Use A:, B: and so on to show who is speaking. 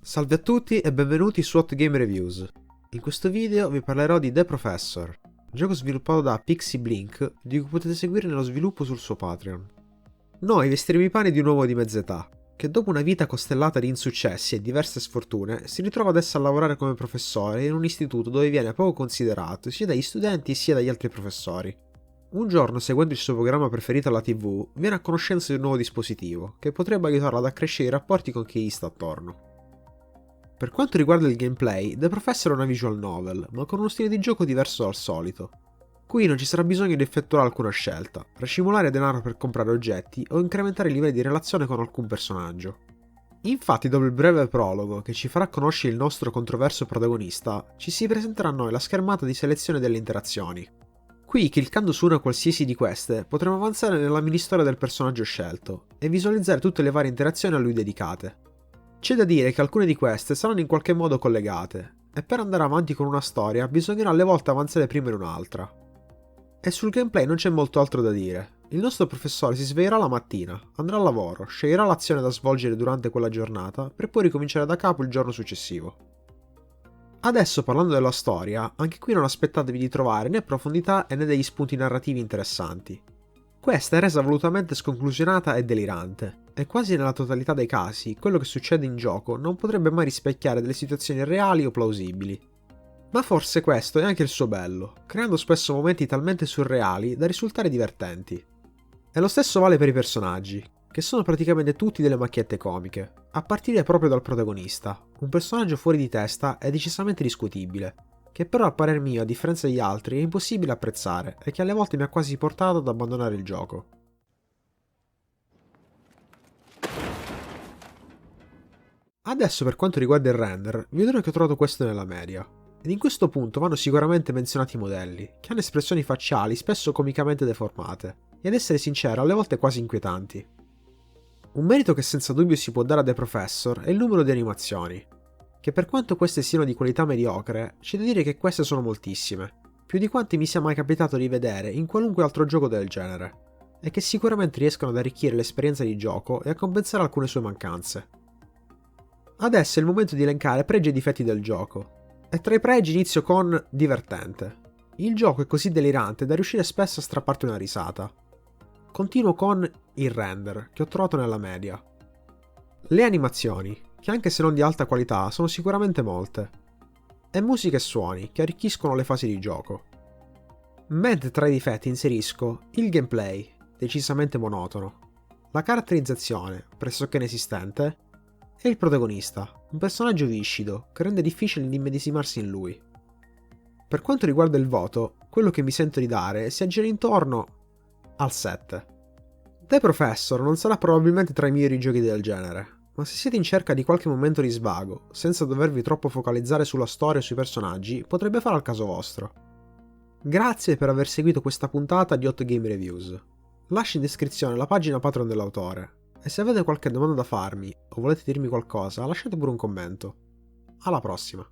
A: Salve a tutti e benvenuti su Hot Game Reviews. In questo video vi parlerò di The Professor, gioco sviluppato da Pixie Blink, di cui potete seguire nello sviluppo sul suo Patreon. Noi vestiremo i panni di un uomo di mezza età, che dopo una vita costellata di insuccessi e diverse sfortune, si ritrova adesso a lavorare come professore in un istituto dove viene poco considerato sia dagli studenti sia dagli altri professori. Un giorno, seguendo il suo programma preferito alla TV, viene a conoscenza di un nuovo dispositivo, che potrebbe aiutarlo ad accrescere i rapporti con chi gli sta attorno. Per quanto riguarda il gameplay, The Professor è una visual novel, ma con uno stile di gioco diverso dal solito. Qui non ci sarà bisogno di effettuare alcuna scelta, racimolare denaro per comprare oggetti o incrementare i livelli di relazione con alcun personaggio. Infatti, dopo il breve prologo, che ci farà conoscere il nostro controverso protagonista, ci si presenterà a noi la schermata di selezione delle interazioni. Qui, cliccando su una qualsiasi di queste, potremo avanzare nella mini storia del personaggio scelto e visualizzare tutte le varie interazioni a lui dedicate. C'è da dire che alcune di queste saranno in qualche modo collegate, e per andare avanti con una storia bisognerà alle volte avanzare prima in un'altra. E sul gameplay non c'è molto altro da dire. Il nostro professore si sveglierà la mattina, andrà al lavoro, sceglierà l'azione da svolgere durante quella giornata, per poi ricominciare da capo il giorno successivo. Adesso, parlando della storia, anche qui non aspettatevi di trovare né profondità né degli spunti narrativi interessanti. Questa è resa volutamente sconclusionata e delirante, e quasi nella totalità dei casi quello che succede in gioco non potrebbe mai rispecchiare delle situazioni reali o plausibili. Ma forse questo è anche il suo bello, creando spesso momenti talmente surreali da risultare divertenti. E lo stesso vale per i personaggi, che sono praticamente tutti delle macchiette comiche, a partire proprio dal protagonista, un personaggio fuori di testa e decisamente discutibile, che però a parer mio, a differenza degli altri, è impossibile apprezzare e che alle volte mi ha quasi portato ad abbandonare il gioco. Adesso, per quanto riguarda il render, vedrò che ho trovato questo nella media, ed in questo punto vanno sicuramente menzionati i modelli, che hanno espressioni facciali spesso comicamente deformate, e ad essere sincero alle volte quasi inquietanti. Un merito che senza dubbio si può dare a The Professor è il numero di animazioni, che per quanto queste siano di qualità mediocre, c'è da dire che queste sono moltissime, più di quante mi sia mai capitato di vedere in qualunque altro gioco del genere, e che sicuramente riescono ad arricchire l'esperienza di gioco e a compensare alcune sue mancanze. Adesso è il momento di elencare pregi e difetti del gioco, e tra i pregi inizio con divertente. Il gioco è così delirante da riuscire spesso a strapparti una risata. Continuo con il render, che ho trovato nella media. Le animazioni, che anche se non di alta qualità sono sicuramente molte, e musica e suoni che arricchiscono le fasi di gioco. Mentre tra i difetti inserisco il gameplay, decisamente monotono, la caratterizzazione, pressoché inesistente, e il protagonista, un personaggio viscido che rende difficile immedesimarsi in lui. Per quanto riguarda il voto, quello che mi sento di dare si aggira intorno al 7. The Professor non sarà probabilmente tra i migliori giochi del genere, ma se siete in cerca di qualche momento di svago, senza dovervi troppo focalizzare sulla storia e sui personaggi, potrebbe fare al caso vostro. Grazie per aver seguito questa puntata di Hot Game Reviews. Lascio in descrizione la pagina Patreon dell'autore, e se avete qualche domanda da farmi o volete dirmi qualcosa, lasciate pure un commento. Alla prossima!